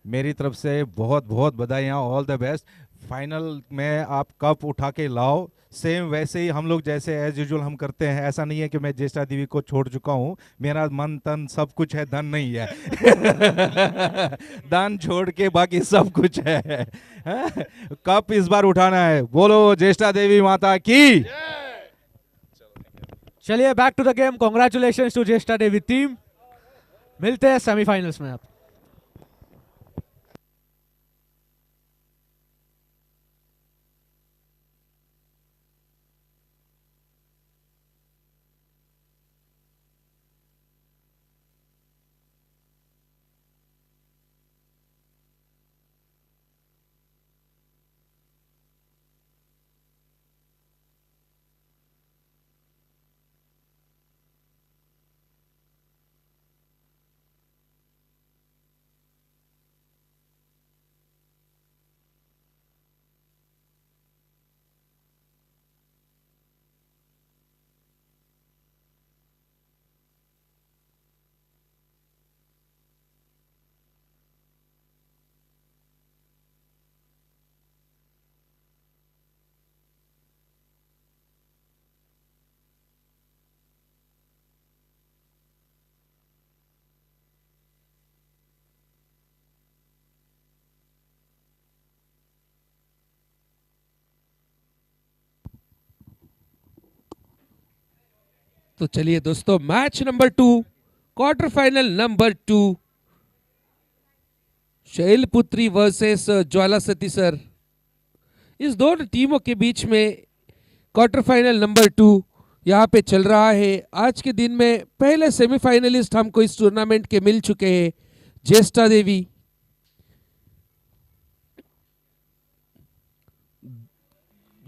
मेरी तरफ से बहुत बहुत बधाइयाँ, ऑल द बेस्ट। फाइनल में आप कप उठा के लाओ। सेम वैसे ही हम लोग जैसे एज यूजुअल हम करते हैं, ऐसा नहीं है कि मैं ज्येष्ठा देवी को छोड़ चुका हूँ। मेरा मन तन सब कुछ है, धन नहीं है। धन छोड़ के बाकी सब कुछ है। हाँ? कप इस बार उठाना है। बोलो ज्येष्ठा देवी माता की। चलिए back to the game. Congratulation to Jyeshtha Devi team. मिलते हैं सेमीफाइनल्स में आप। तो चलिए दोस्तों, match number 2, quarter final number 2, Shailputri versus Jwala Sati sir. इस दोनों टीमों के बीच में क्वार्टर फाइनल नंबर 2 यहाँ पे चल रहा है। आज के दिन में पहले सेमीफाइनलिस्ट हमको इस टूर्नामेंट के मिल चुके हैं, ज्येष्ठा देवी।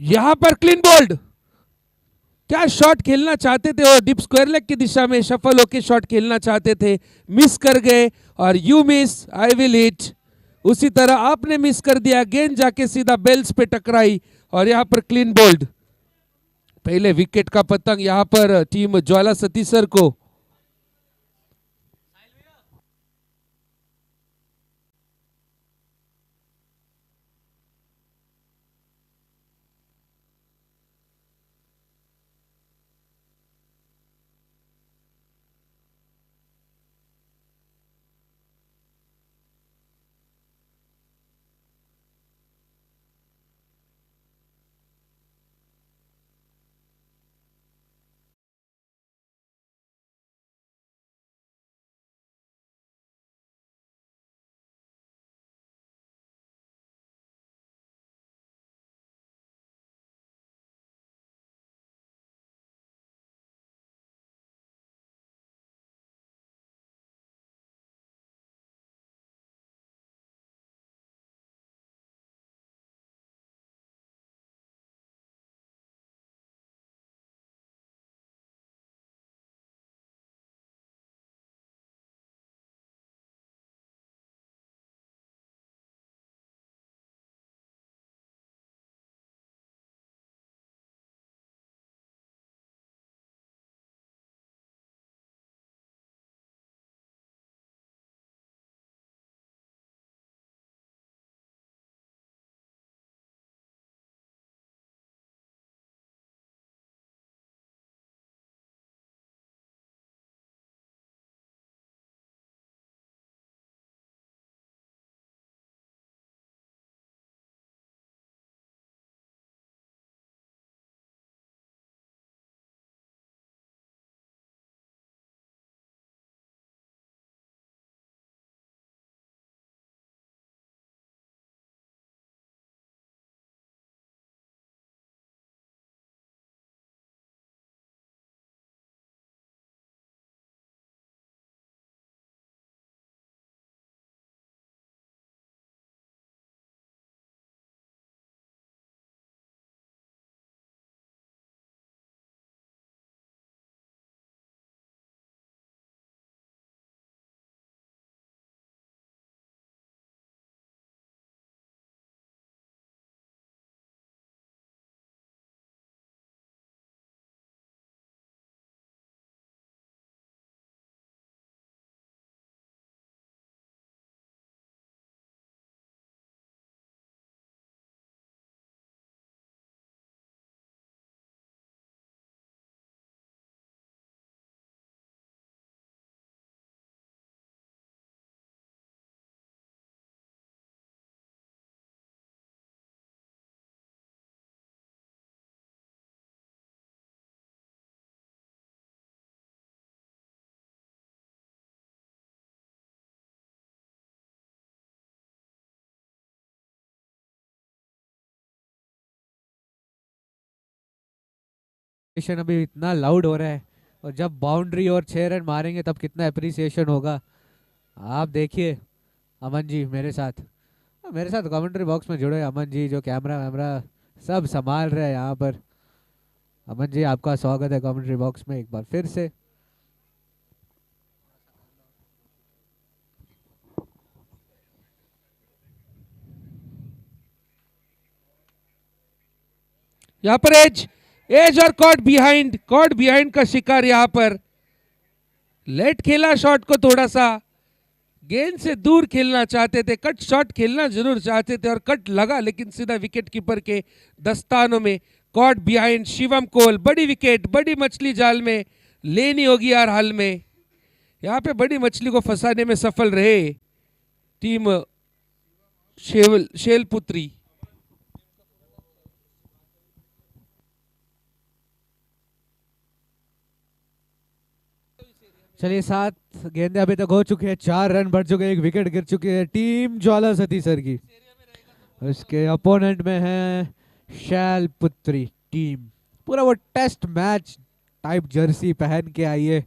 यहां पर क्लीन बोल्ड, क्या शॉट खेलना चाहते थे और डिप स्क्वायर लेग की दिशा में सफल होकर शॉट खेलना चाहते थे, मिस कर गए। और you miss I will hit, उसी तरह आपने मिस कर दिया, गेंद जाके सीधा बेल्स पे टकराई और यहां पर क्लीन बोल्ड। पहले विकेट का पतंग यहां पर टीम ज्वाला सतीसर को। अभी इतना लाउड हो रहा है, और जब बाउंड्री और 6 रन मारेंगे तब कितना अप्रिसिएशन होगा। आप देखिए अमन जी मेरे साथ कमेंट्री बॉक्स में जुड़े अमन जी, जो कैमरा वैमरा सब संभाल रहे हैं यहाँ पर। अमन जी आपका स्वागत है कमेंट्री बॉक्स में एक बार फिर से। यहाँ पर एज एज और कॉट बिहाइंड का शिकार यहाँ पर। लेट खेला शॉट को, थोड़ा सा गेंद से दूर खेलना चाहते थे, कट शॉट खेलना जरूर चाहते थे और कट लगा, लेकिन सीधा विकेट कीपर के दस्तानों में। कॉट बिहाइंड शिवम कोल, बड़ी विकेट, बड़ी मछली जाल में लेनी होगी हर हाल में। यहाँ पे बड़ी मछली को फंसाने में सफल रहे टीम शेलपुत्री। चलिए 7 गेंदे अभी तक हो चुके हैं, 4 रन बढ़ चुके हैं, 1 विकेट गिर चुकी है टीम ज्वाला सती सर की। उसके अपोनेंट में है शैलपुत्री टीम। पूरा वो टेस्ट मैच टाइप जर्सी पहन के आई है,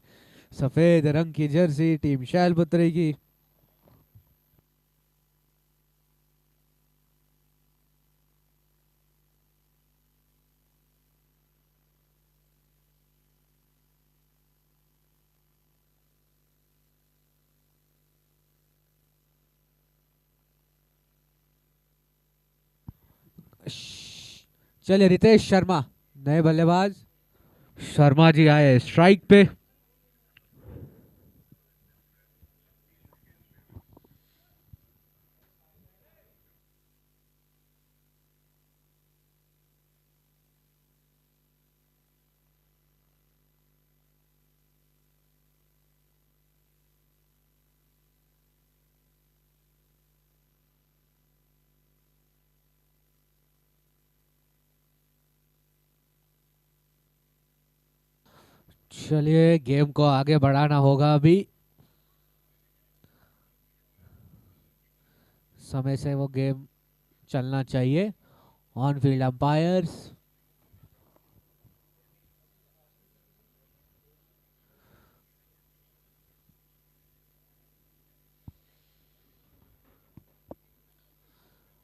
सफेद रंग की जर्सी टीम शैलपुत्री की। चलिए रितेश शर्मा नए बल्लेबाज, शर्मा जी आए स्ट्राइक पे। चलिए गेम को आगे बढ़ाना होगा अभी, समय से वो गेम चलना चाहिए। On field umpires,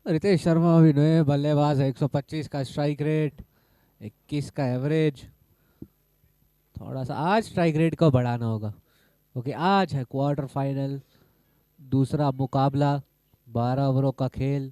Ritesh Sharma अभी नए बल्लेबाज है, 125 का स्ट्राइक रेट, 21 का एवरेज। थोड़ा सा आज स्ट्राइक रेट को बढ़ाना होगा, क्योंकि आज है क्वार्टर फाइनल, दूसरा मुकाबला, 12 ओवरों का खेल।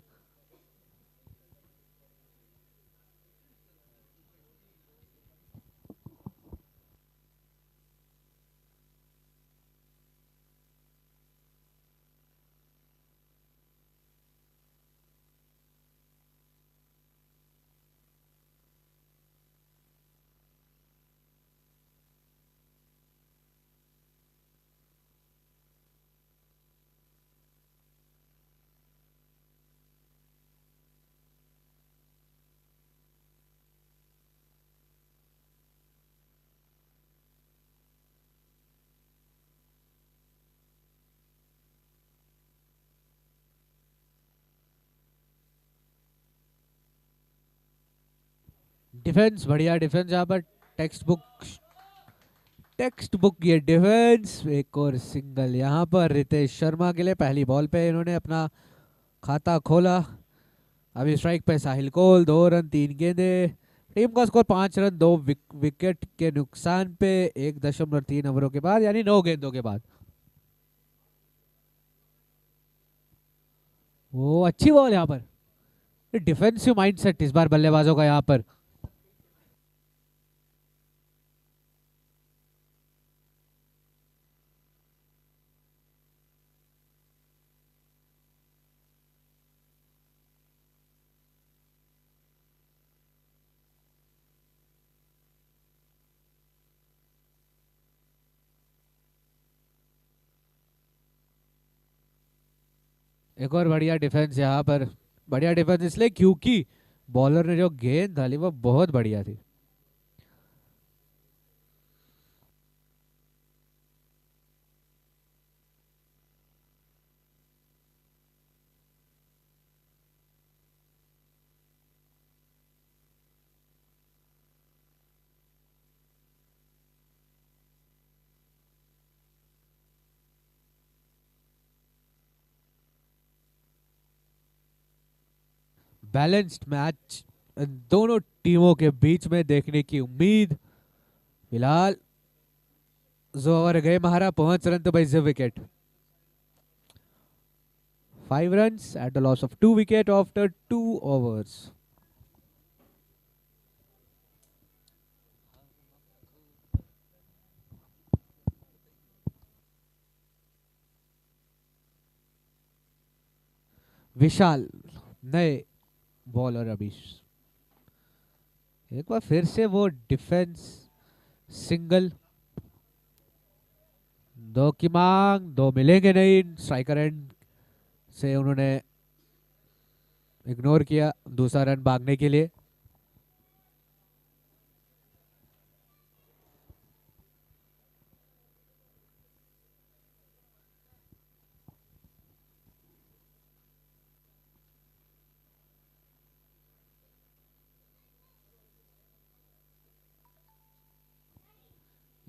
डिफेंस बढ़िया डिफेंस यहाँ पर, टेक्स्ट बुक ये डिफेंस। एक और सिंगल यहाँ पर रितेश शर्मा के लिए, पहली बॉल पे इन्होंने अपना खाता खोला। अभी स्ट्राइक पे साहिल कोल, 2 रन 3 गेंदे, टीम का स्कोर 5 रन 2 विकेट के नुकसान पे 1.3 ओवरों के बाद, यानी 9 गेंदों के बाद। वो अच्छी बॉल यहाँ पर, डिफेंसिव माइंडसेट इस बार बल्लेबाजों का यहाँ पर। एक और बढ़िया डिफेंस यहाँ पर, बढ़िया डिफेंस इसलिए क्योंकि बॉलर ने जो गेंद डाली वो बहुत बढ़िया थी। बैलेंस्ड मैच दोनों टीमों के बीच में देखने की उम्मीद। फिलहाल जो ओवर गए महारा 5 रन तो by 0 wicket. 5 runs at a loss of 2 wicket after 2 overs. विशाल नए बॉलर अभी एक बार फिर से वो डिफेंस सिंगल, 2 की मांग, 2 मिलेंगे नहीं। स्ट्राइकर एंड से उन्होंने इग्नोर किया दूसरा रन भागने के लिए।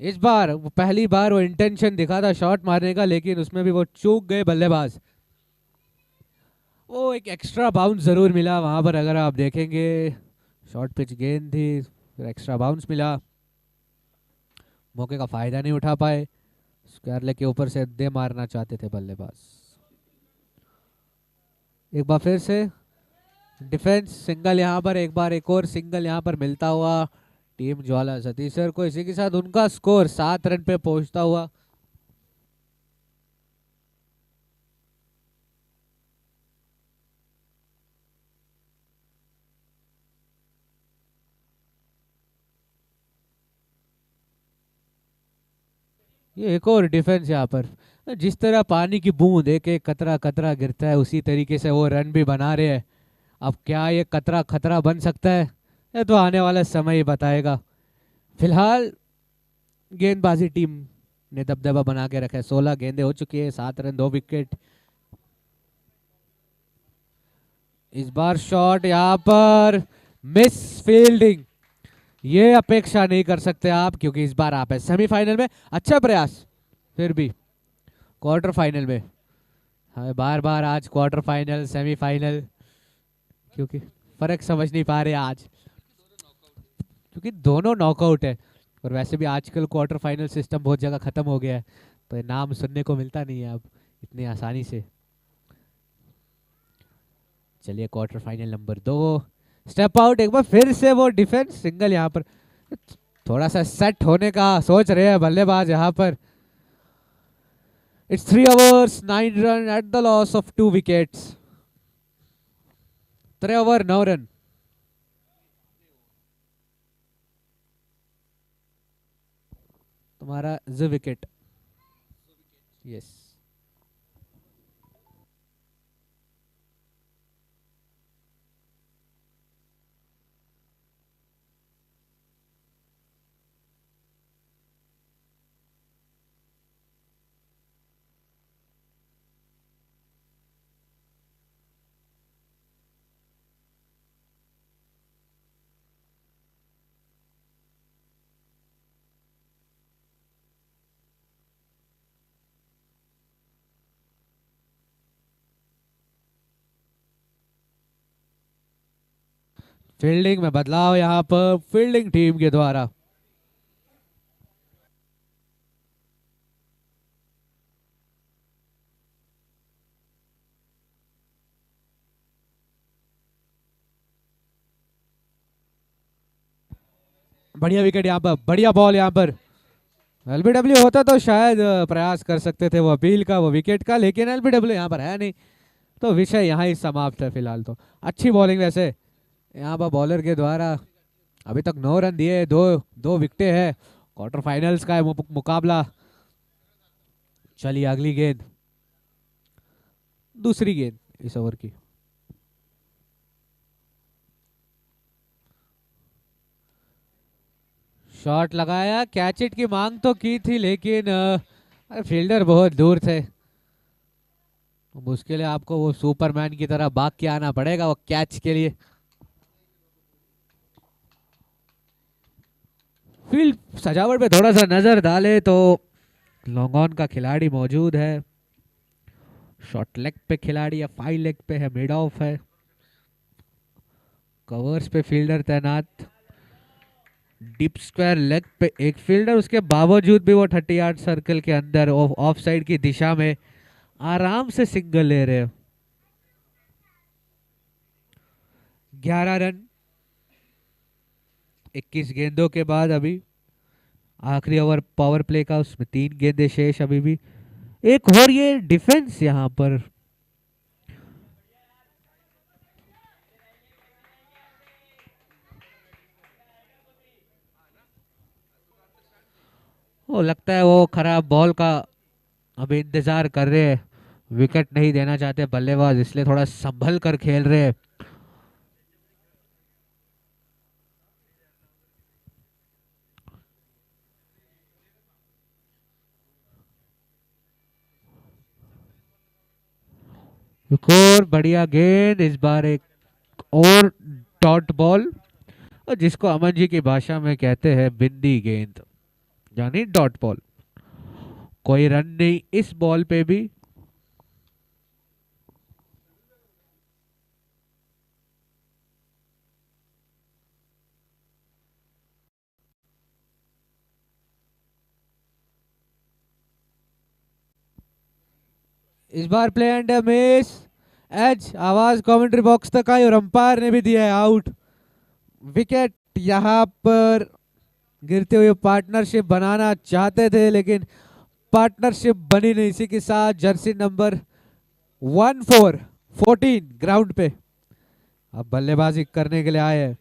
इस बार वो पहली बार वो इंटेंशन दिखा था शॉट मारने का, लेकिन उसमें भी वो चूक गए बल्लेबाज। वो एक एक्स्ट्रा बाउंस जरूर मिला वहां पर, अगर आप देखेंगे शॉर्ट पिच गेंद थी, फिर एक्स्ट्रा बाउंस मिला, मौके का फायदा नहीं उठा पाए। स्क्वायर लेग के ऊपर से दे मारना चाहते थे बल्लेबाज। एक बार फिर से डिफेंस सिंगल यहाँ पर, एक बार एक और सिंगल यहाँ पर मिलता हुआ टीम ज्वाला सतीसर को। इसी के साथ उनका स्कोर 7 रन पे पहुंचता हुआ। ये एक और डिफेंस यहाँ पर, जिस तरह पानी की बूंद एक एक कतरा कतरा गिरता है उसी तरीके से वो रन भी बना रहे हैं। अब क्या ये कतरा खतरा बन सकता है, ये तो आने वाला समय ही बताएगा। फिलहाल गेंदबाजी टीम ने दबदबा बना के रखा है। 16 गेंदें हो चुकी है, 7 रन 2 विकेट। इस बार शॉट यहाँ पर मिस फील्डिंग, ये अपेक्षा नहीं कर सकते आप, क्योंकि इस बार आप है सेमीफाइनल में। अच्छा प्रयास, फिर भी क्वार्टर फाइनल में। हमें बार बार आज क्वार्टर फाइनल सेमीफाइनल, क्योंकि फर्क समझ नहीं पा रहे आज, क्योंकि दोनों नॉकआउट है। और वैसे भी आजकल क्वार्टर फाइनल सिस्टम बहुत जगह खत्म हो गया है, तो नाम सुनने को मिलता नहीं है अब इतनी आसानी से। चलिए quarter final number 2, step out. एक बार फिर से वो डिफेंस सिंगल, यहाँ पर थोड़ा सा सेट होने का सोच रहे हैं बल्लेबाज यहाँ पर। It's 3 overs 9 run at the loss of 2 wickets. 3 over 9 run. तुम्हारा 0 विकेट। यस, फील्डिंग में बदलाव यहाँ पर फील्डिंग टीम के द्वारा। बढ़िया विकेट यहाँ पर, बढ़िया बॉल यहाँ पर। एलबीडब्ल्यू होता तो शायद प्रयास कर सकते थे वो अपील का, वो विकेट का, लेकिन एलबीडब्ल्यू यहाँ पर है नहीं, तो विषय यहाँ ही समाप्त है फिलहाल। तो अच्छी बॉलिंग वैसे यहाँ पर बॉलर के द्वारा। अभी तक 9 रन दिए, दो विकेटें हैं। क्वार्टर फाइनल्स का है मुकाबला। चलिए अगली गेंद, दूसरी गेंद इस ओवर की। शॉट लगाया, कैच इट की मांग तो की थी, लेकिन फील्डर बहुत दूर थे। मुश्किल है, आपको वो सुपरमैन की तरह भाग के आना पड़ेगा वो कैच के लिए। फील्ड सजावट पे थोड़ा सा नजर डाले तो लॉन्ग ऑन का खिलाड़ी मौजूद है, शॉर्ट लेग पे खिलाड़ी या 5 लेग पे है, मिड ऑफ है। कवर्स पे फील्डर तैनात, डीप स्क्वायर लेग पे एक फील्डर, उसके बावजूद भी वो 30 यार्ड सर्कल के अंदर ऑफ साइड की दिशा में आराम से सिंगल ले रहे हैं। 11 रन 21 गेंदों के बाद, अभी आखिरी ओवर पावर प्ले का, उसमें 3 गेंदें शेष अभी भी। एक और ये डिफेंस यहां पर वो लगता है वो खराब बॉल का अभी इंतजार कर रहे हैं, विकेट नहीं देना चाहते बल्लेबाज, इसलिए थोड़ा संभल कर खेल रहे हैं। एक और बढ़िया गेंद, इस बार एक और डॉट बॉल, और जिसको अमन जी की भाषा में कहते हैं बिंदी गेंद, यानी डॉट बॉल। कोई रन नहीं इस बॉल पे भी। इस बार प्ले एंड मिस, एज आवाज कमेंट्री बॉक्स तक आई और अंपायर ने भी दिया है आउट। विकेट यहां पर गिरते हुए पार्टनरशिप बनाना चाहते थे, लेकिन पार्टनरशिप बनी नहीं। इसी के साथ जर्सी नंबर 14 ग्राउंड पे अब बल्लेबाजी करने के लिए आए हैं।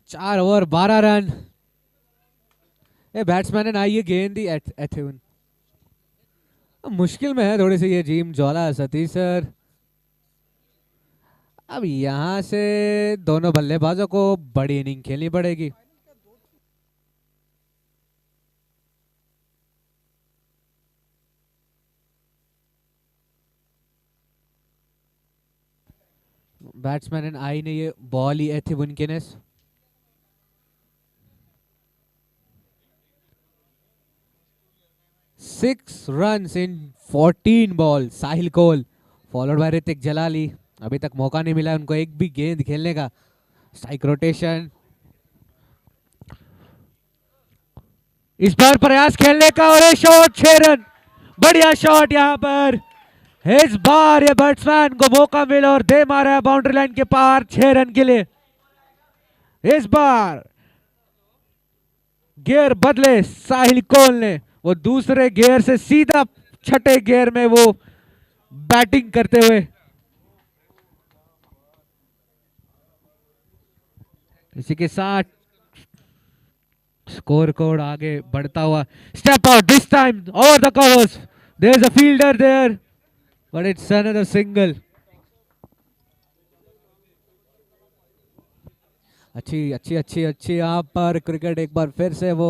चार ओवर 12 रन। ए बैट्समैन ने आई ये गेंद दी एथेवन, मुश्किल में है थोड़ी सी ये टीम ज्वाला सतीश सर। अब यहां से दोनों बल्लेबाजों को बड़ी इनिंग खेलनी पड़ेगी। बैट्समैन आई ने ये बॉल ही थी बुनकेनेस। Six run in 14 ball. Sahil Kol followed by Hrithik Jalali. अभी तक मौका नहीं मिला उनको एक भी गेंद खेलने का। स्ट्राइक रोटेशन, इस बार प्रयास खेलने का और शॉट 6 रन। बढ़िया शॉट यहां पर। इस बार ये बैट्समैन को मौका मिला और दे मारा है बाउंड्री लाइन के पार 6 रन के लिए। इस बार गियर बदले साहिल कोल ने, वो दूसरे गियर से सीधा छठे गियर में वो बैटिंग करते हुए। इसी के साथ स्कोर कोड आगे बढ़ता हुआ। Step out this time over the covers, there is a fielder there but it's another single. अच्छी अच्छी अच्छी अच्छी यहाँ पर क्रिकेट एक बार फिर से वो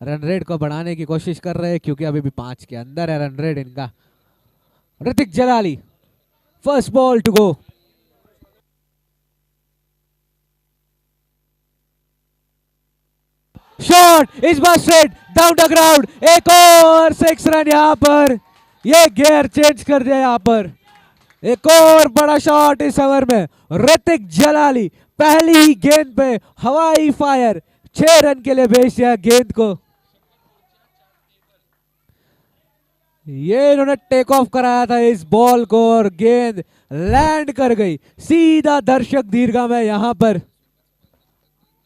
रन रेट को बढ़ाने की कोशिश कर रहे हैं, क्योंकि अभी भी 5 के अंदर है रन रेट इनका। Hrithik Jalali, first ball to go. Shot इस बार स्ट्रेट डाउन द ग्राउंड। एक और 6 रन यहां पर। ये गियर चेंज कर दिया यहां पर। एक और बड़ा शॉट इस ओवर में। ऋतिक जलाली पहली ही गेंद पे हवाई फायर 6 रन के लिए भेज दिया गेंद को। ये इन्होंने टेक ऑफ कराया था इस बॉल को और गेंद लैंड कर गई सीधा दर्शक दीर्घा में। यहां पर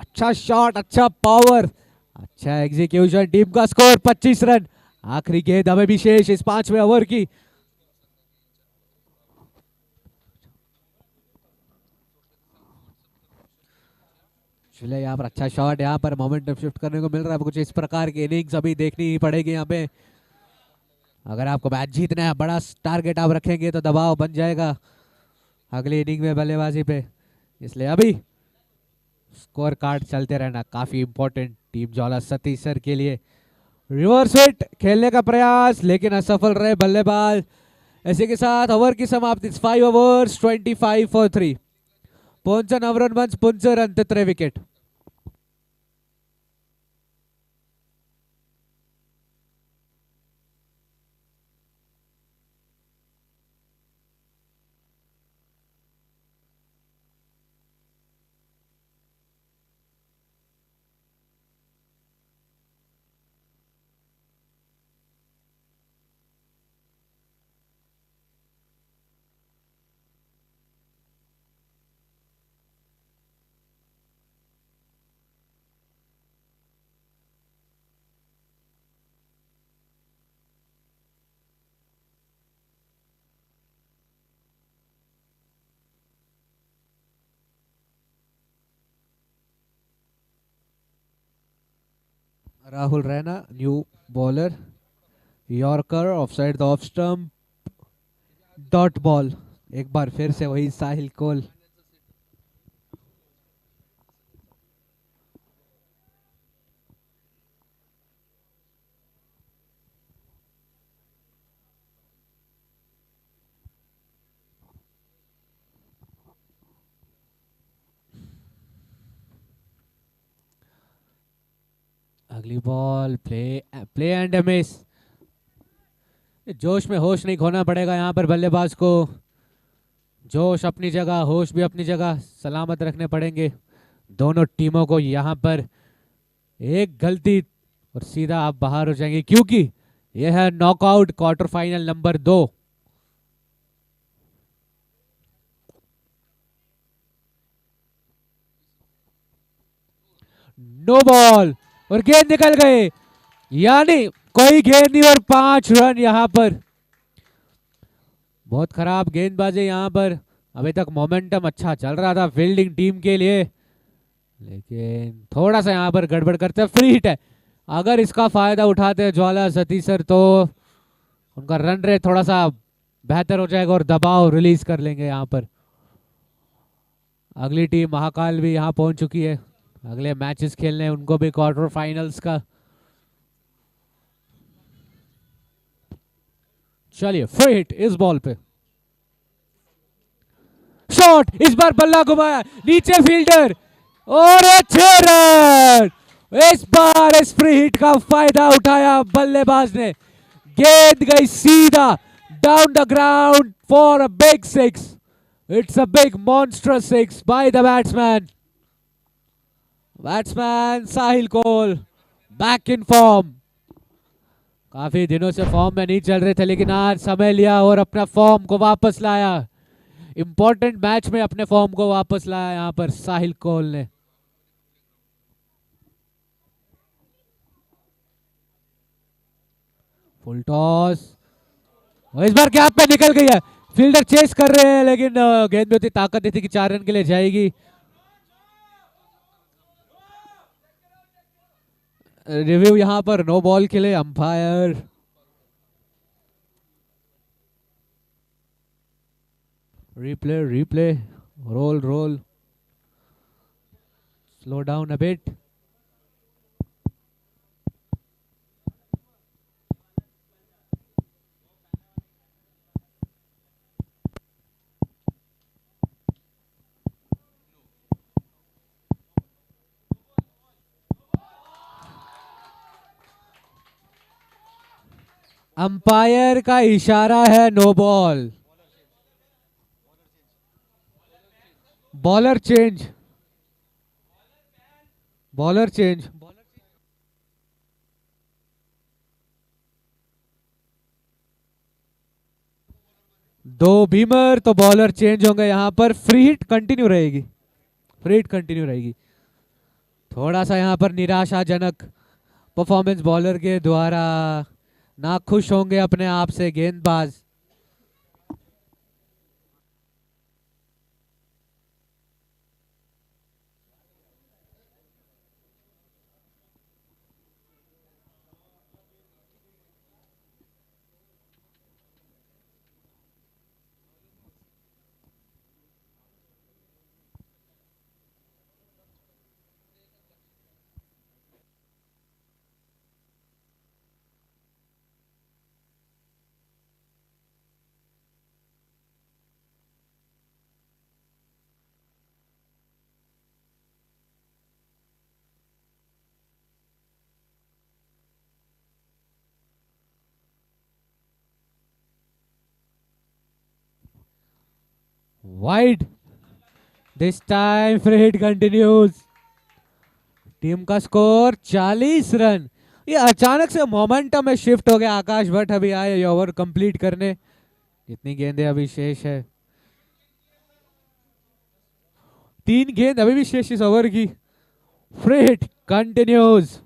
अच्छा शॉट, अच्छा पावर, अच्छा एग्जीक्यूशन। टीम का स्कोर 25 रन। आखिरी गेंद हमें भी शेष इस 5वें ओवर की। चले यहाँ पर अच्छा शॉट, यहाँ पर मोमेंटम शिफ्ट करने को मिल रहा है। कुछ इस प्रकार की इनिंग्स अभी देखनी ही पड़ेगी यहाँ पे। अगर आपको मैच जीतना है, बड़ा टारगेट आप रखेंगे तो दबाव बन जाएगा अगली इनिंग में बल्लेबाजी पे। इसलिए अभी स्कोर कार्ड चलते रहना काफी इंपॉर्टेंट टीम ज्वाला सतीश सर के लिए। रिवर्स हिट खेलने का प्रयास लेकिन असफल रहे बल्लेबाज। ऐसे के साथ ओवर की समाप्ति 5 ओवर्स 25 फॉर 3। पोंचन अवरन मंच पुंचर अंत 3 wicket. Rahul Raina new bowler, yorker offside the off stump, dot ball. एक बार फिर से वही साहिल कोल। अगली बॉल प्ले एंड मिस। जोश में होश नहीं खोना पड़ेगा यहाँ पर बल्लेबाज को। जोश अपनी जगह, होश भी अपनी जगह सलामत रखने पड़ेंगे दोनों टीमों को। यहाँ पर एक गलती और सीधा आप बाहर हो जाएंगे क्योंकि यह है knockout quarter final number 2। No ball और गेंद निकल गए, यानी कोई गेंद नहीं और 5 रन। यहां पर बहुत खराब गेंदबाजी यहां पर। अभी तक मोमेंटम अच्छा चल रहा था फील्डिंग टीम के लिए, लेकिन थोड़ा सा यहां पर गड़बड़ करते हैं। फ्री हिट है, अगर इसका फायदा उठाते हैं ज्वाला सतीश सर तो उनका रन रेट थोड़ा सा बेहतर हो जाएगा और दबाव रिलीज कर लेंगे यहां पर। अगली टीम महाकाल भी यहां पहुंच चुकी है अगले मैचेस खेलने, उनको भी क्वार्टर फाइनल्स का। चलिए फ्री हिट इस बॉल पे, शॉट, इस बार बल्ला घुमाया नीचे फील्डर और 6 रन। इस बार इस फ्री हिट का फायदा उठाया बल्लेबाज ने। गेंद गई सीधा down the ground for a big 6। It's a big monstrous 6 by the batsman. Batsman Sahil Kol back in form. काफी दिनों से फॉर्म में नहीं चल रहे थे, लेकिन आज समय लिया और अपना फॉर्म को वापस लाया। इंपॉर्टेंट मैच में अपने फॉर्म को वापस लाया यहां पर साहिल कोल ने। फुल टॉस, इस बार गैप पे निकल गई है। फील्डर चेस कर रहे हैं लेकिन गेंद में उतनी ताकत नहीं थी कि 4 रन के लिए जाएगी। रिव्यू यहां पर नो बॉल के लिए umpire. Replay roll slow down a bit. Umpire का इशारा है नो बॉल। Bowler change. दो बीमर, तो बॉलर चेंज होंगे यहाँ पर। फ्री हिट कंटिन्यू रहेगी, फ्री हिट कंटिन्यू रहेगी। थोड़ा सा यहाँ पर निराशाजनक परफॉर्मेंस बॉलर के द्वारा, ना खुश होंगे अपने आप से गेंदबाज। Wide, this time free hit continues. Team का स्कोर 40 रन। ये अचानक से मोमेंटम में शिफ्ट हो गया। आकाश भट्ट अभी आए ये ओवर कंप्लीट करने। जितनी गेंदें अभी शेष है, 3 गेंद अभी भी शेष इस ओवर की। Free hit continues.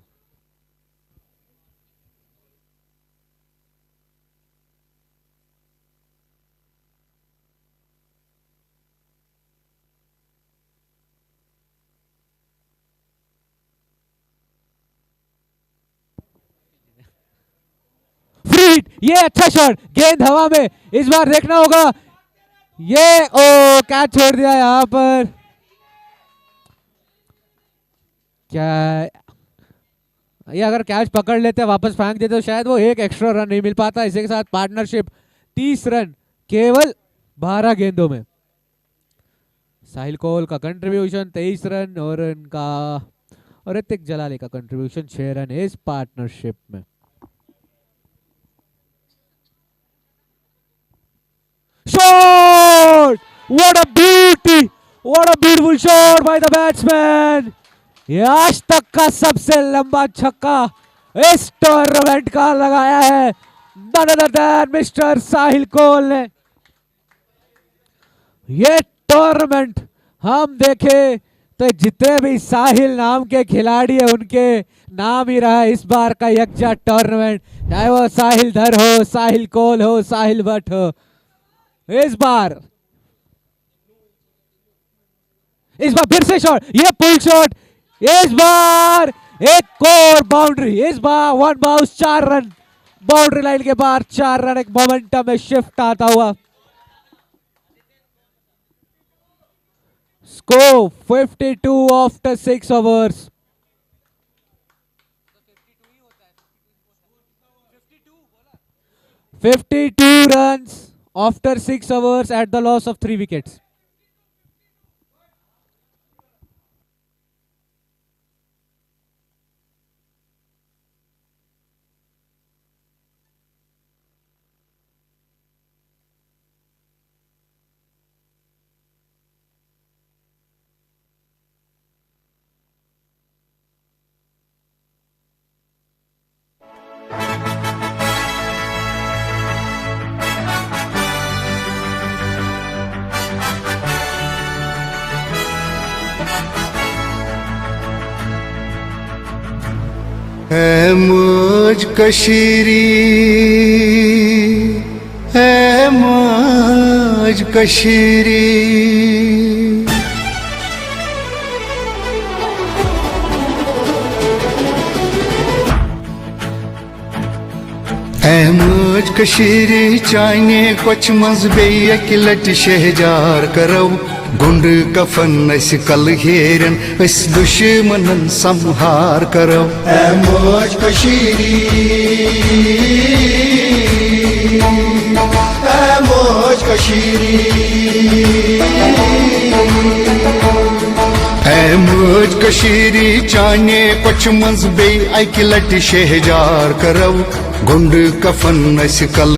Free hit, ये अच्छा शॉट, गेंद हवा में। इस बार देखना होगा ये, ओ कैच छोड़ दिया यहां पर। क्या ये अगर कैच पकड़ लेते वापस फेंक देते तो शायद वो एक एक्स्ट्रा रन नहीं मिल पाता। इसी के साथ पार्टनरशिप 30 रन केवल 12 गेंदों में। साहिल कोल का कंट्रीब्यूशन 23 रन और इनका और ऋतिक जलाली का कंट्रीब्यूशन 6 रन इस पार्टनरशिप में। Shot, what a beauty, what a beautiful shot bye the batsman. ये आज तक का सबसे लंबा छक्का इस टूर्नामेंट का लगाया है none other than मिस्टर साहिल कोल ने। ये टूर्नामेंट हम देखे तो जितने भी साहिल नाम के खिलाड़ी है उनके नाम ही रहा है इस बार का यज्ञ टूर्नामेंट। चाहे वो साहिल धर हो, साहिल कोल हो, साहिल भट्ट हो। इस बार फिर से शॉट, ये पुल शॉट। इस बार एक और बाउंड्री। इस बार 1 बाउंस 4 रन। बाउंड्री लाइन के बाहर 4 रन। एक मोमेंटम में शिफ्ट आता हुआ। Score 52 after 6 overs. 52 runs after 6 overs at the loss of 3 wickets. है मुझ कशीरी, है मुझ कशीरी। है मुझ कशीरी चाइने कोच मज बेय कि लट शहजार करो। गुंड कफन अस कल हेरन अस दुश्मनन संहार करो। है मुझ कशीरी, है मुझ कशीरी। है मुझ कशीरी चाने कोच मज बेय अकि लट शहजार करो। गुंड कफन अस कल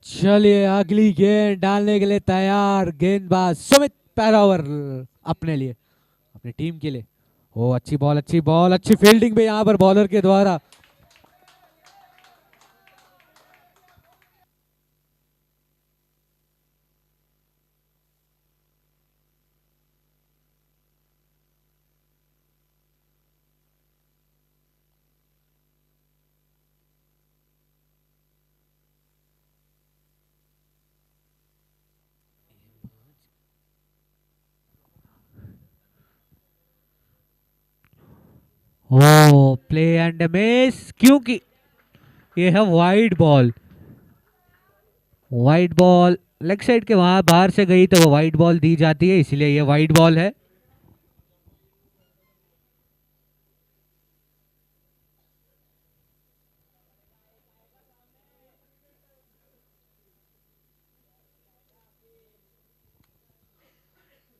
चलिए अगली गेंद डालने के लिए तैयार गेंदबाज सुमित, पहला ओवर अपने लिए, अपनी टीम के लिए। ओ अच्छी बॉल, अच्छी बॉल, अच्छी फील्डिंग भी यहाँ पर बॉलर के द्वारा। ओ प्ले एंड मिस, क्योंकि ये है wide ball. Wide ball leg side के वहां बाहर से गई तो वो वाइड बॉल दी जाती है, इसलिए ये वाइड बॉल है।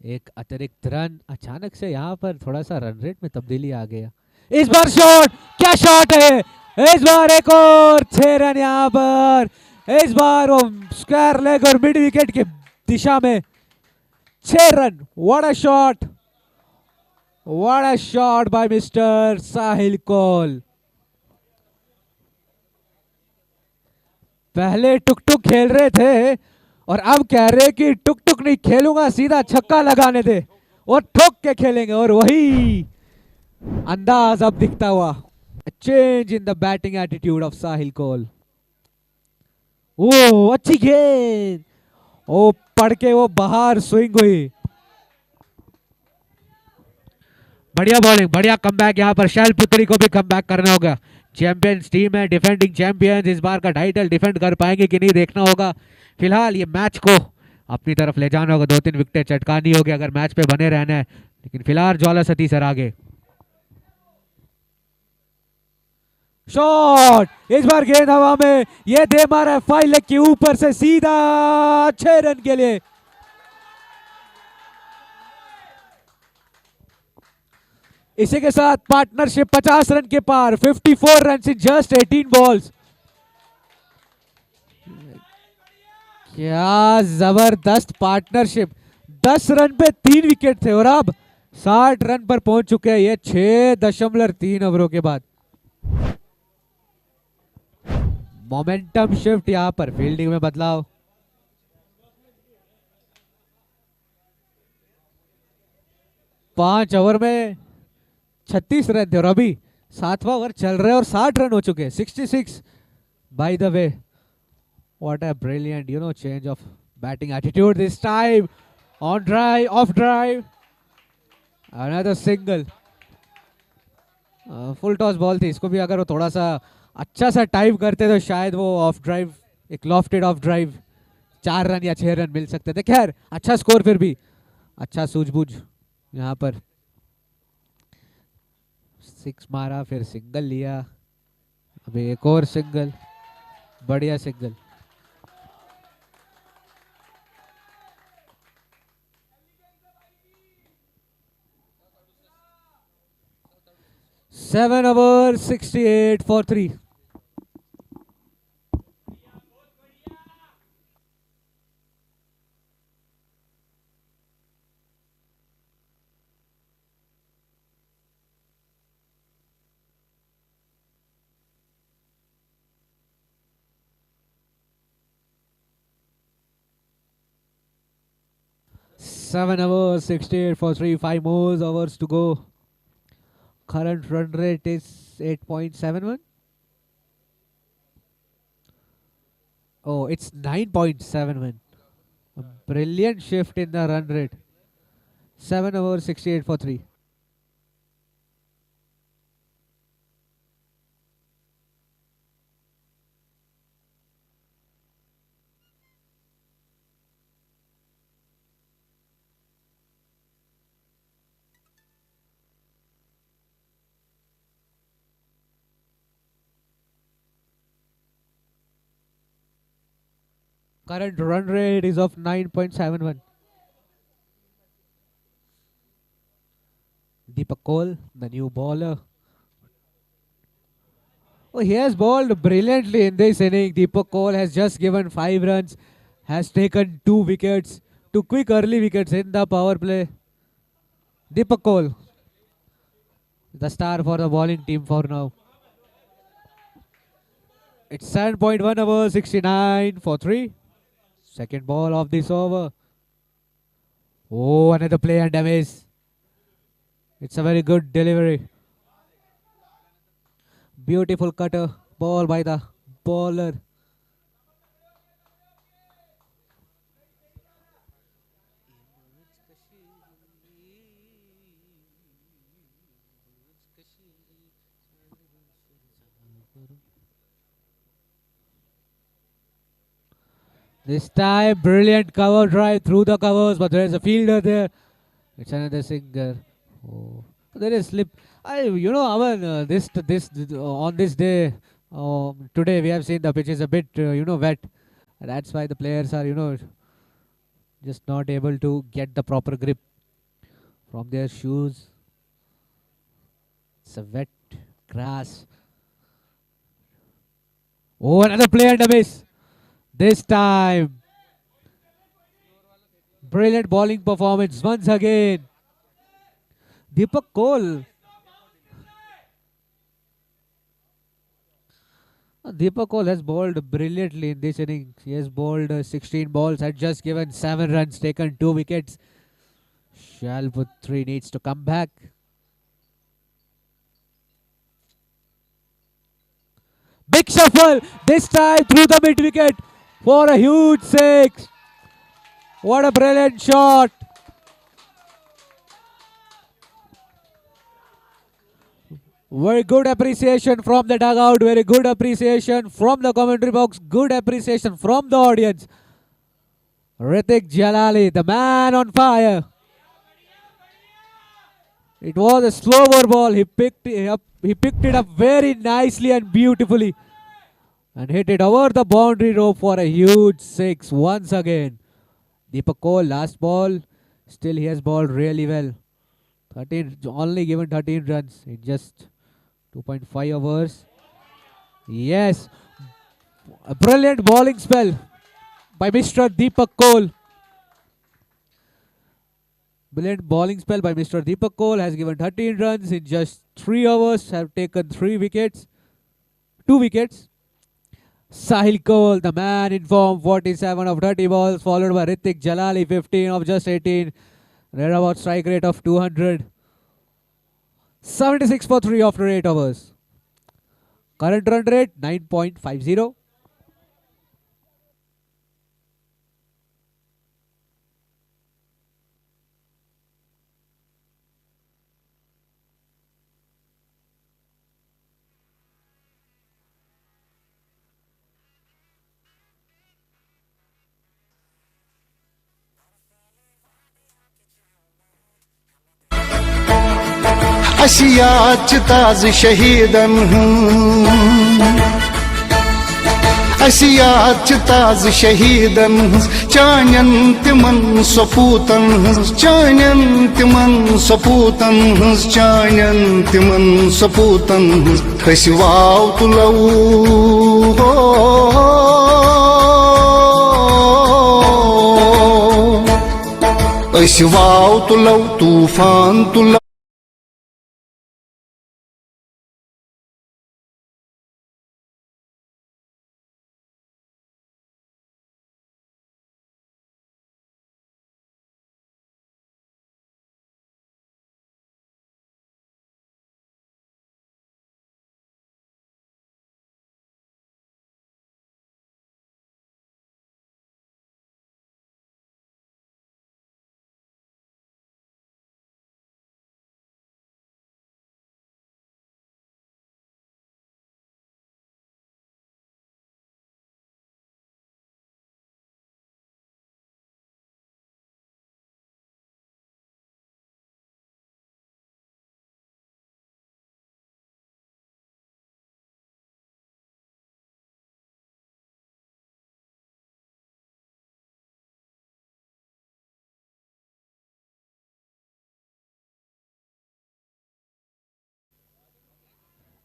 एक अतिरिक्त रन, अचानक से यहाँ पर थोड़ा सा रन रेट में तब्दीली आ गया। इस बार शॉट, क्या शॉट है, इस बार एक और 6 रन यहाँ पर। इस बार वो स्क्वायर लेग और मिड विकेट की दिशा में 6 रन। What a shot, what a shot by mister Sahil Kaul. पहले टुक टुक खेल रहे थे और अब कह रहे कि टुक टुक नहीं खेलूंगा, सीधा छक्का लगाने दे और ठोक के खेलेंगे, और वही अंदाज अब दिखता हुआ। Change in the batting attitude of Sahil Kaul. ओ अच्छी गेंद, ओ पढ़ के वो बाहर स्विंग हुई। बढ़िया बॉलिंग, बढ़िया कमबैक। यहाँ पर शैलपुत्री को भी कमबैक करना होगा। चैंपियंस टीम है, डिफेंडिंग चैंपियंस, इस बार का टाइटल डिफेंड कर पाएंगे कि नहीं देखना होगा। फिलहाल ये मैच को अपनी तरफ ले जाना होगा, 2-3 विकेट चटकानी होगी अगर मैच पे बने रहना है। लेकिन फिलहाल ज्वाला सती सर आगे। शॉट, इस बार गेंद हवा में, ये दे मारा है 5 लेग के ऊपर से सीधा 6 रन के लिए। इसी के साथ पार्टनरशिप 50 रन के पार, 54 रन इन जस्ट 18 बॉल्स। क्या जबरदस्त पार्टनरशिप। 10 रन पे 3 विकेट थे और अब 60 रन पर पहुंच चुके हैं ये 6.3 ओवरों के बाद। मोमेंटम शिफ्ट, यहां पर फील्डिंग में बदलाव। पांच ओवर में 36 रन थे और अभी 7वां ओवर चल रहे हैं और 60 रन हो चुके हैं, 66 by the way. What a brilliant, change of batting attitude this time. On drive, off drive. Another single. Full toss ball थी, इसको भी अगर वो थोड़ा सा अच्छा सा टाइप करते तो शायद वो ऑफ ड्राइव, एक लॉफ्टेड ऑफ ड्राइव 4 रन या 6 रन मिल सकते थे। खैर अच्छा स्कोर, फिर भी अच्छा सूझबूझ। यहाँ पर 6 मारा, फिर सिंगल लिया, अभी एक और सिंगल, बढ़िया single. Seven over 68 for 3. Seven over 68 for 3. 5 more overs to go. Current run rate is 8.71. Oh, it's 9.71. A brilliant shift in the run rate. 7 over 68 for 3. Current run rate is of 9.71. Deepak Cole, the new bowler. Oh, he has bowled brilliantly in this inning. Deepak Cole has just given 5 runs, has taken 2 wickets, 2 quick early wickets in the power play. Deepak Cole, the star for the bowling team for now. It's 7.1 over 69 for 3. Second ball of this over. Oh, another play and a miss. It's a very good delivery. Beautiful cutter ball by the bowler. This time, brilliant cover drive through the covers, but there is a fielder there. It's another singer. Oh, there is slip. Aman, on this day, today we have seen the pitch is a bit, wet. That's why the players are, just not able to get the proper grip from their shoes. It's a wet grass. Oh, another play and a miss. This time, brilliant bowling performance once again. Deepak Cole. Deepak Cole has bowled brilliantly in this inning. He has bowled 16 balls, had just given 7 runs, taken 2 wickets. Shalputri needs to come back. Big shuffle, this time through the mid wicket for a huge 6. What a brilliant shot. Very good appreciation from the dugout, very good appreciation from the commentary box, good appreciation from the audience. Ritik Jalali, the man on fire. It was a slower ball. He picked it up very nicely and beautifully and hit it over the boundary rope for a huge 6 once again. Deepak Cole, last ball. Still he has bowled really well. Only given 13 runs in just 2.5 overs. Yes. A brilliant bowling spell by Mr. Deepak Cole. Brilliant bowling spell by Mr. Deepak Cole has given 13 runs in just 3 overs, have taken 2 wickets. Sahil Cole, the man in form, 47 of 30 balls, followed by Ritik Jalali, 15 of just 18. Thereabout strike rate of 200. 76 for 3 after 8 overs. Current run rate 9.50. असियात ताज शहीदन असियात ताज शहीदन चानन तिमन सपूतन चानन तिमन सपूतन चानन तिमन सपूतन हसवाव तुलौ हसवाव तुलौ तूफान तुलौ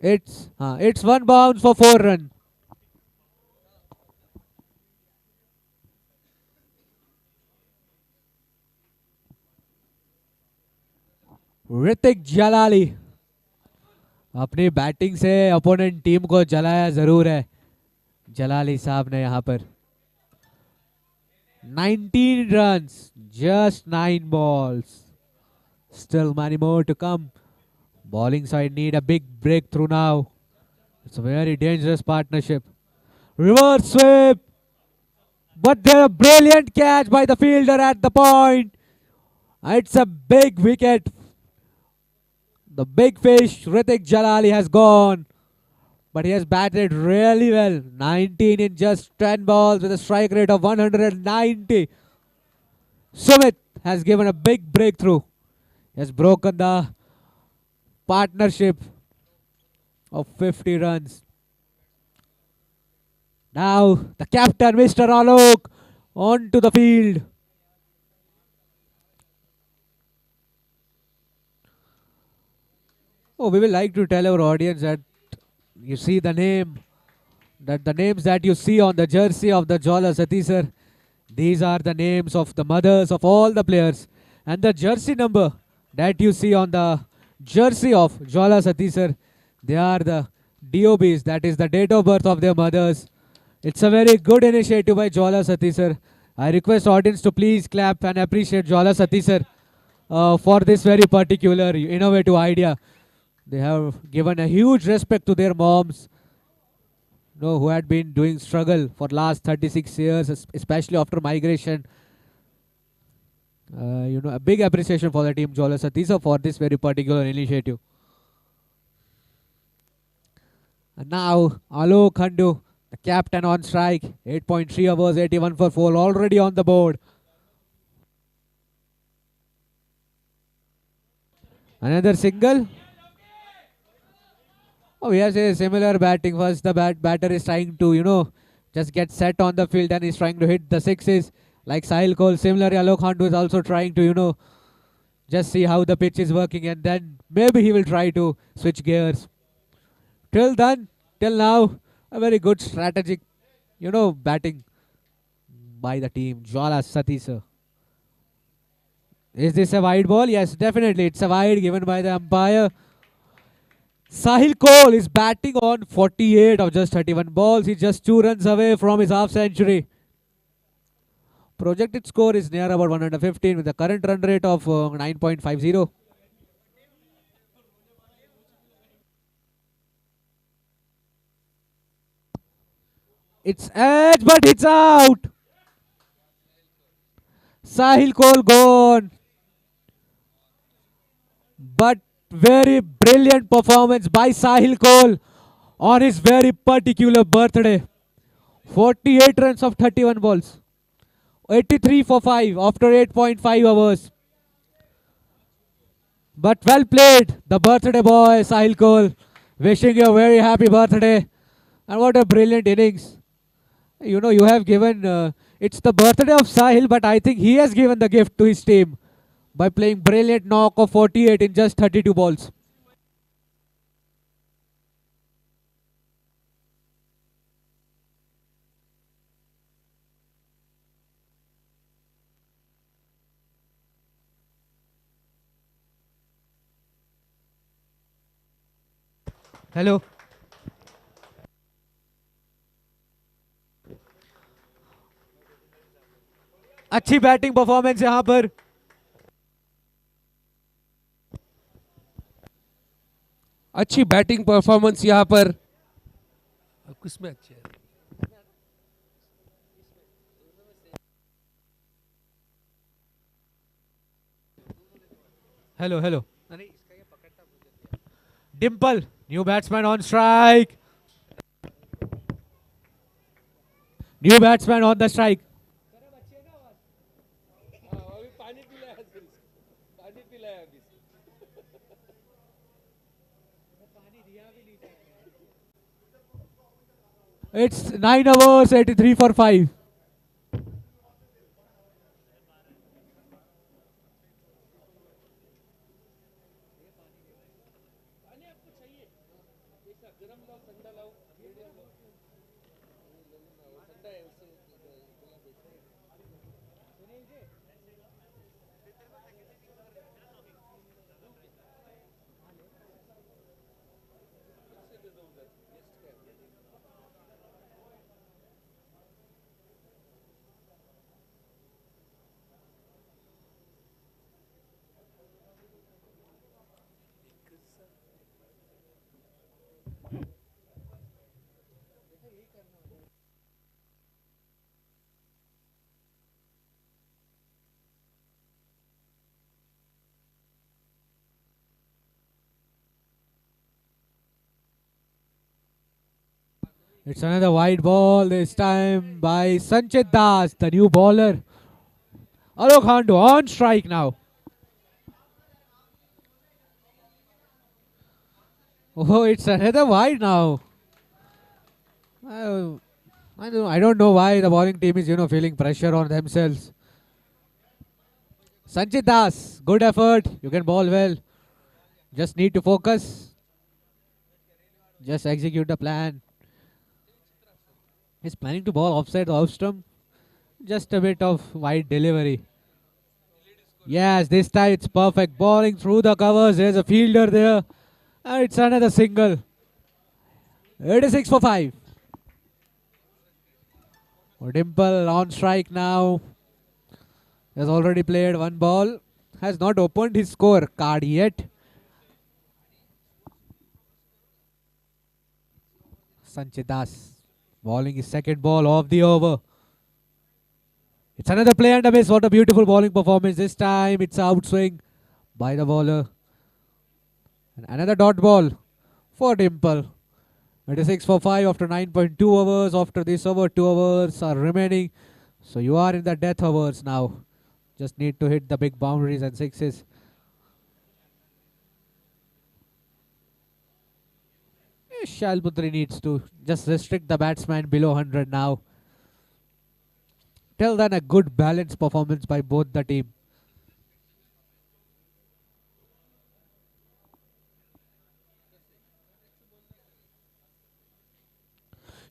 It's one bounce for 4 run. Hrithik जलाली अपनी batting से opponent team को जलाया जरूर है जलाली साहब ने यहां पर 19 runs, just 9 balls. Still many more to come. Bowling side need a big breakthrough now. It's a very dangerous partnership. Reverse sweep. But there a brilliant catch by the fielder at the point. It's a big wicket. The big fish, Hrithik Jalali, has gone. But he has batted really well. 19 in just 10 balls with a strike rate of 190. Sumit has given a big breakthrough. He has broken the partnership of 50 runs. Now the captain, Mr. Alok, onto the field. Oh, we will like to tell our audience that you see the names that you see on the jersey of the Jwala Sati sir, these are the names of the mothers of all the players. And the jersey number that you see on the jersey of Jwala Sati sir, they are the DOBs, that is the date of birth of their mothers. It's a very good initiative by Jwala Sati sir. I request audience to please clap and appreciate Jwala Sati sir for this very particular innovative idea. They have given a huge respect to their moms, who had been doing struggle for last 36 years, especially after migration. A big appreciation for the team Jwala Sati sir for this very particular initiative. And now Alok Khandu, the captain on strike. 8.3 overs, 81 for 4, already on the board. Another single. Oh, yes, a similar batting. First, the batter is trying to, just get set on the field and he's trying to hit the sixes. Like Sahil Cole, similarly, Alok Khandu is also trying to, just see how the pitch is working and then maybe he will try to switch gears. Till now, a very good strategic, batting by the team. Jwala Sati sir. Is this a wide ball? Yes, definitely. It's a wide given by the umpire. Sahil Cole is batting on 48 of just 31 balls. He's just 2 runs away from his half century. Projected score is near about 115 with the current run rate of 9.50. It's edge, but it's out. Sahil Cole gone. But very brilliant performance by Sahil Cole on his very particular birthday. 48 runs of 31 balls. 83 for 5 after 8.5 hours. But well played, the birthday boy, Sahil Cole. Wishing you a very happy birthday. And what a brilliant innings. You have given, it's the birthday of Sahil, but I think he has given the gift to his team by playing brilliant knock of 48 in just 32 balls. Hello. अच्छी batting performance यहां पर. अच्छी batting performance यहां पर. किसमें अच्छी है? Hello. Dimple, new batsman on strike. New batsman on the strike. It's 9 overs, 83 for 5. It's another wide ball, this time by Sanchit Das, the new bowler. Alok Handu on strike now. Oh, it's another wide now. Uh, I don't know why the bowling team is, feeling pressure on themselves. Sanchit Das, good effort. You can bowl well. Just need to focus. Just execute the plan. He's planning to bowl offside the off stump. Just a bit of wide delivery. Yes, this time it's perfect. Bowling through the covers. There's a fielder there. And it's another single. 86 for 5. Dimple on strike now. Has already played one ball. Has not opened his score card yet. Sanchit Das bowling his second ball of the over. It's another play and a miss. What a beautiful bowling performance. This time it's outswing by the bowler. And another dot ball for Dimple. 86 for 5 after 9.2 overs. After this over, 2 overs are remaining. So you are in the death overs now. Just need to hit the big boundaries and sixes. Shalputri needs to just restrict the batsman below 100 now. Till then, a good balanced performance by both the team.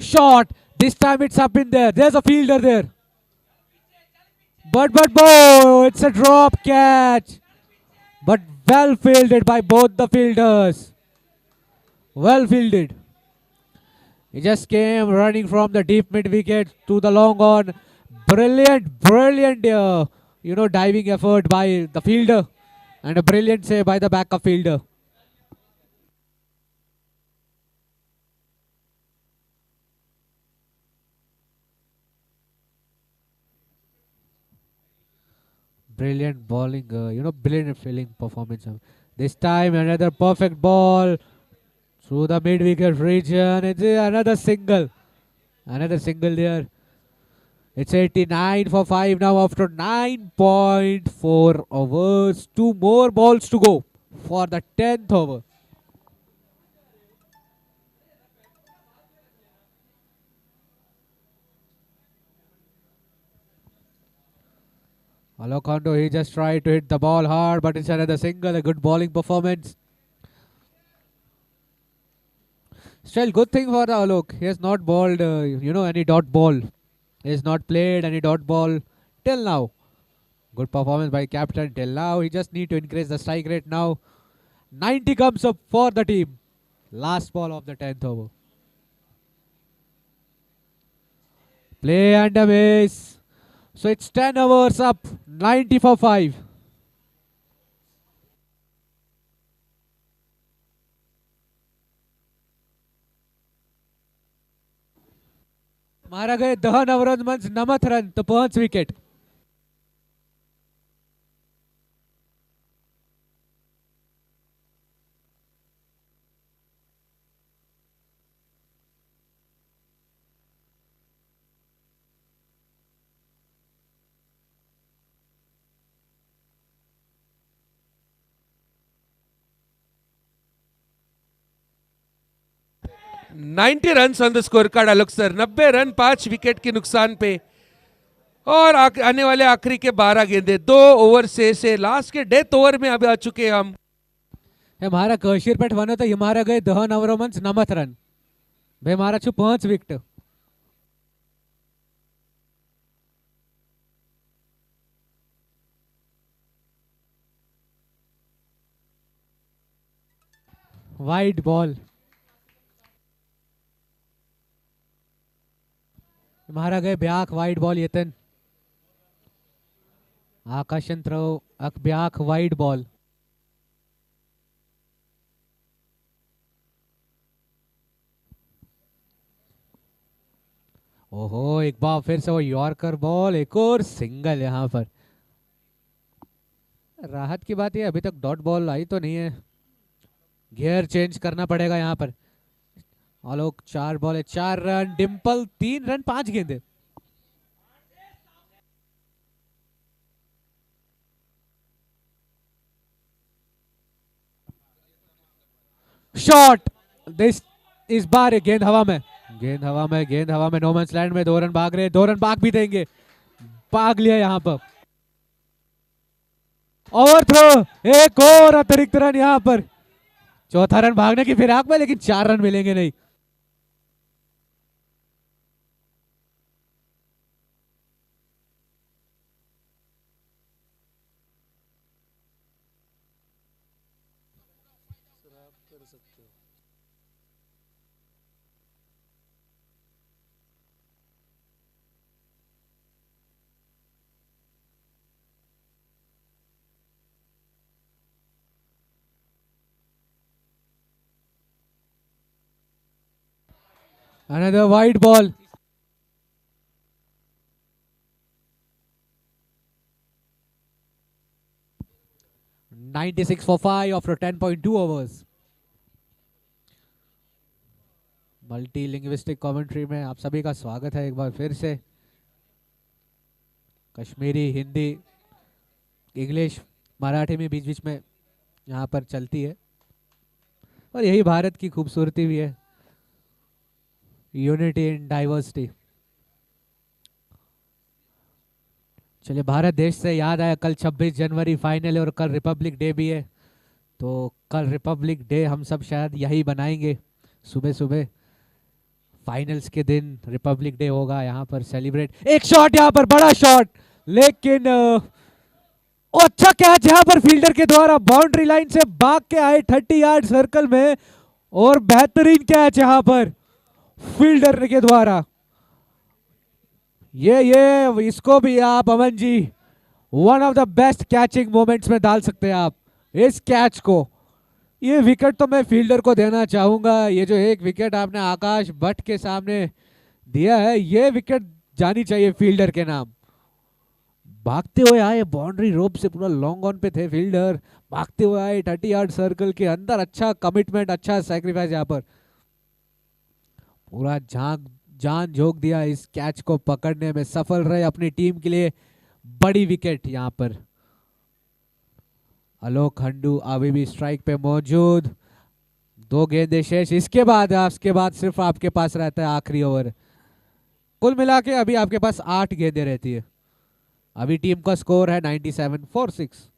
Shot. This time it's up in there. There's a fielder there. But, it's a drop catch. But well fielded by both the fielders. Well fielded. He just came running from the deep mid wicket to the long on. Brilliant, diving effort by the fielder. And a brilliant save by the backup fielder. Brilliant bowling, brilliant fielding performance. This time another perfect ball through the mid-wicket region. It's another single. Another single there. It's 89 for 5 now after 9.4 overs. 2 more balls to go for the 10th over. Alok Handu, he just tried to hit the ball hard, but it's another single, a good bowling performance. Still, good thing for Alok. He has not bowled, any dot ball. He has not played any dot ball till now. Good performance by captain till now. He just need to increase the strike rate now. 90 comes up for the team. Last ball of the 10th over. Play and a miss. So it's 10 overs up. 90 for 5. मारा गए 10 नवरन मंच 9th run तो 5 wicket. Ninety run on the score card Alok sir. 90 run 5 wicket के नुकसान पे और आने वाले आखिरी के 12 गेंदे 2 ओवर से लास्ट के डेथ ओवर में अभी आ चुके हम. हमारा कशीर पेट वन तो हमारा गए 10 नवरो मंच 9th रन भाई हमारा छु 5 विकेट. वाइड बॉल मारा गए ब्याख वाइड बॉल यतन आकाशन थ्रो ब्याख वाइड बॉल. ओहो एक बार फिर से वो यॉर्कर बॉल. एक और सिंगल यहां पर. राहत की बात है अभी तक डॉट बॉल आई तो नहीं है. गियर चेंज करना पड़ेगा यहां पर. आलोक 4 बॉल 4 रन, डिंपल 3 रन 5 गेंदे। शॉट, दिस इस बार गेंद हवा में, गेंद हवा में, गेंद हवा में, नो मैंस लैंड में 2 रन भाग रहे, 2 रन भाग भी देंगे, भाग लिया यहां पर। ओवरथ्रो, एक और अतिरिक्त रन यहां पर, चौथा रन भागने की फिराक में, लेकिन 4 रन मिलेंगे नहीं। Another wide ball. (96 for 5 after 10.2 overs. Multi linguistic commentary में आप सभी का स्वागत है एक बार फिर से। कश्मीरी, हिंदी, इंग्लिश, मराठी में बीच बीच में यहाँ पर चलती है, और यही भारत की खूबसूरती भी है, यूनिटी इन डाइवर्सिटी। चलिए, भारत देश से याद आया, कल 26 जनवरी फाइनल है और कल रिपब्लिक डे भी है, तो कल रिपब्लिक डे हम सब शायद यही बनाएंगे, सुबह सुबह फाइनल्स के दिन रिपब्लिक डे होगा यहाँ पर सेलिब्रेट। एक शॉट यहाँ पर, बड़ा शॉट, लेकिन अच्छा कैच यहाँ पर फील्डर के द्वारा, बाउंड्री लाइन से भाग के आए 30 यार्ड सर्कल में, और बेहतरीन कैच यहाँ पर फील्डर के द्वारा। ये इसको भी आप Aman ji one of the best catching moments में डाल सकते हैं आप इस कैच को। ये विकेट तो मैं फील्डर को देना चाहूंगा, ये जो एक विकेट आपने आकाश भट्ट के सामने दिया है, ये विकेट जानी चाहिए फील्डर के नाम। भागते हुए आए, बाउंड्री रोप से पूरा लॉन्ग ऑन पे थे फील्डर, भागते हुए आए 30 यार्ड सर्कल के अंदर, अच्छा कमिटमेंट, अच्छा सैक्रिफाइस, यहाँ पर पूरा जान झोंक दिया इस कैच को पकड़ने में, सफल रहे अपनी टीम के लिए। बड़ी विकेट यहाँ पर। आलोक हंडू अभी भी स्ट्राइक पे मौजूद, 2 गेंदें शेष, इसके बाद सिर्फ आपके पास रहता है आखिरी ओवर। कुल मिला के अभी आपके पास 8 गेंदें रहती है। अभी टीम का स्कोर है 97 for 6।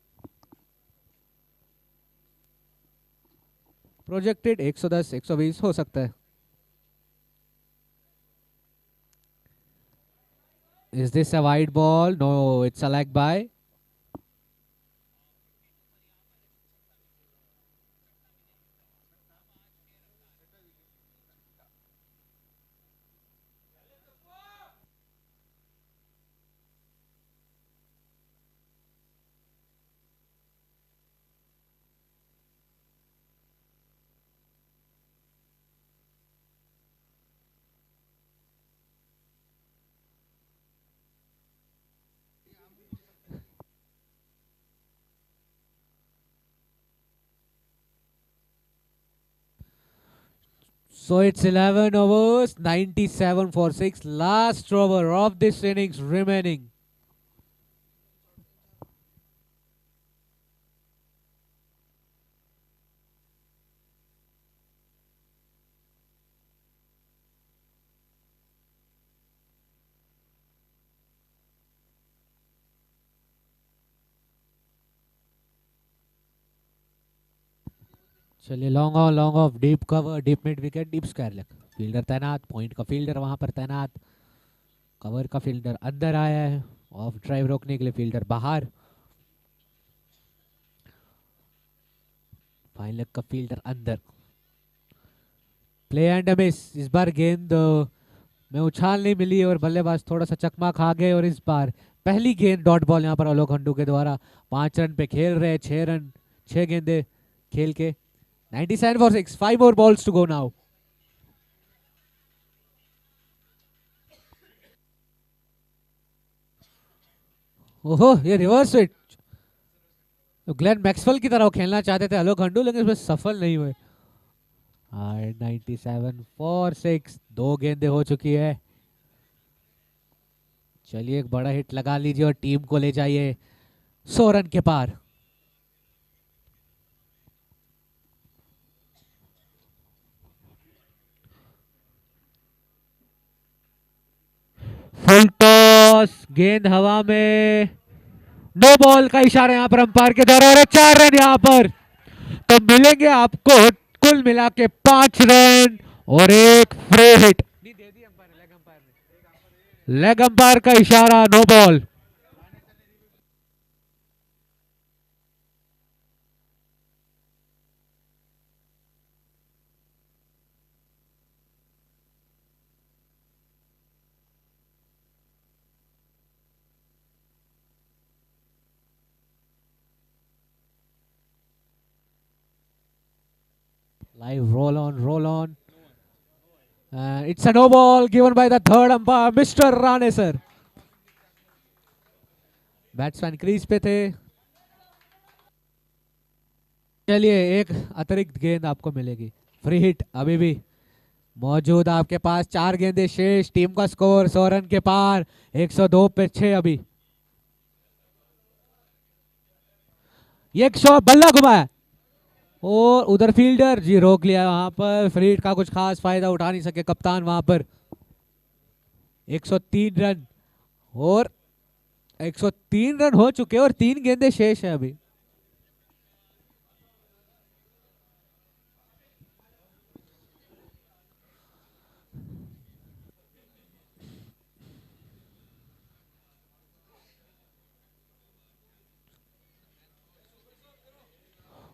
प्रोजेक्टेड 110 120 हो सकता है। Is this a wide ball? No, it's a leg by. So it's 11 overs, 97 for 6. Last over of this innings remaining. चलिए, long off, deep cover, deep mid wicket, deep square leg, fielder तैनात, point का fielder वहां पर तैनात, cover का fielder अंदर आया है, ऑफ ड्राइव रोकने के लिए फील्डर बाहर, फाइन लेग का फील्डर अंदर। प्ले एंड मिस, इस बार गेंद में उछाल नहीं मिली और बल्लेबाज थोड़ा सा चकमा खा गए, और इस बार पहली गेंद डॉट बॉल यहाँ पर आलोक हंडू के द्वारा। 5 रन पे खेल रहे, 6 रन 6 गेंदे खेल के 97 for 6. 5 more balls to go now. ओहो, ये रिवर्स स्विच, ग्लेन मैक्सवेल की तरह खेलना चाहते थे आलोक हंडू, लेकिन इसमें सफल नहीं हुए। और 97 फॉर 6, 2 गेंदें हो चुकी है। चलिए एक बड़ा हिट लगा लीजिए और टीम को ले जाइए 100 रन के पार। फुल टॉस, गेंद हवा में, नो बॉल का इशारा यहाँ पर अंपायर के द्वारा और 4 रन यहाँ पर। तो मिलेंगे आपको कुल मिला के 5 रन और एक फ्री हिट। लेग अंपायर का इशारा, no ball. Live roll on. It's a no ball given by the third umpire, Mr. Rane sir. Batsman crease पे थे। चलिए एक अतिरिक्त गेंद आपको मिलेगी, फ्री हिट अभी भी मौजूद आपके पास। 4 गेंदें शेष, टीम का स्कोर 100 रन के पार, 102 पे 6 अभी। ये एक शॉट, बल्ला घुमाया और उधर फील्डर जी रोक लिया। वहां पर फ्री हिट का कुछ खास फायदा उठा नहीं सके कप्तान वहां पर। 103 रन और 103 रन हो चुके और 3 गेंदें शेष है अभी।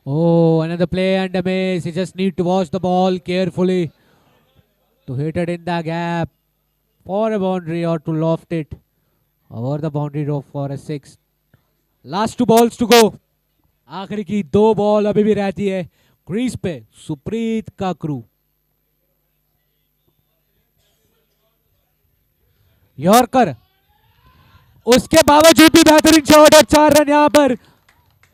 Oh, another play and a miss. You just need to watch the ball carefully to hit it in the gap for a boundary or to loft it over the boundary rope for a 6. Last 2 balls to go. आखिरी की 2 ball अभी भी रहती है crease पे सुप्रीत का crew. Yorker, उसके बावजूद भी बेहतरीन शॉट और 4 रन यहाँ पर।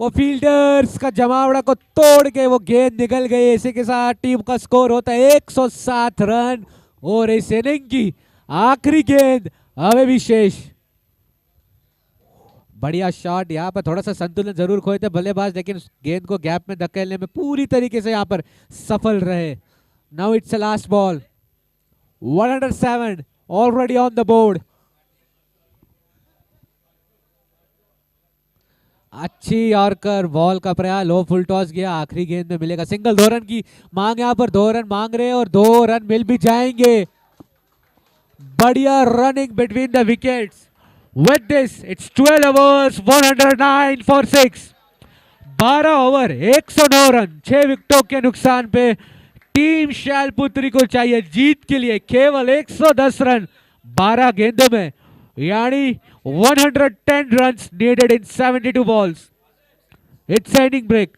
वो फील्डर्स का जमावड़ा को तोड़ के वो गेंद निकल गई। इसी के साथ टीम का स्कोर होता है 107 रन और इस इनिंग की आखिरी गेंद अभी भी शेष। बढ़िया शॉट, यहाँ पर थोड़ा सा संतुलन जरूर खोए थे बल्लेबाज, लेकिन गेंद को गैप में धकेलने में पूरी तरीके से यहाँ पर सफल रहे। Now it's last ball, 107 already on the board. अच्छी यॉर्कर, बॉल का प्रयास, लो फुल टॉस गया, आखिरी गेंद में मिलेगा सिंगल। 2 रन की मांग, यहाँ पर 2 रन मांग रहे हैं और 2 रन मिल भी जाएंगे। बढ़िया running between the wickets. With this it's 12 overs 109 for 6। 12 over 109 run, 6 विकेटों के नुकसान पे टीम शैलपुत्री को चाहिए जीत के लिए केवल 110 रन 12 गेंदों में, यानी 110 runs needed in 72 balls. It's inning break.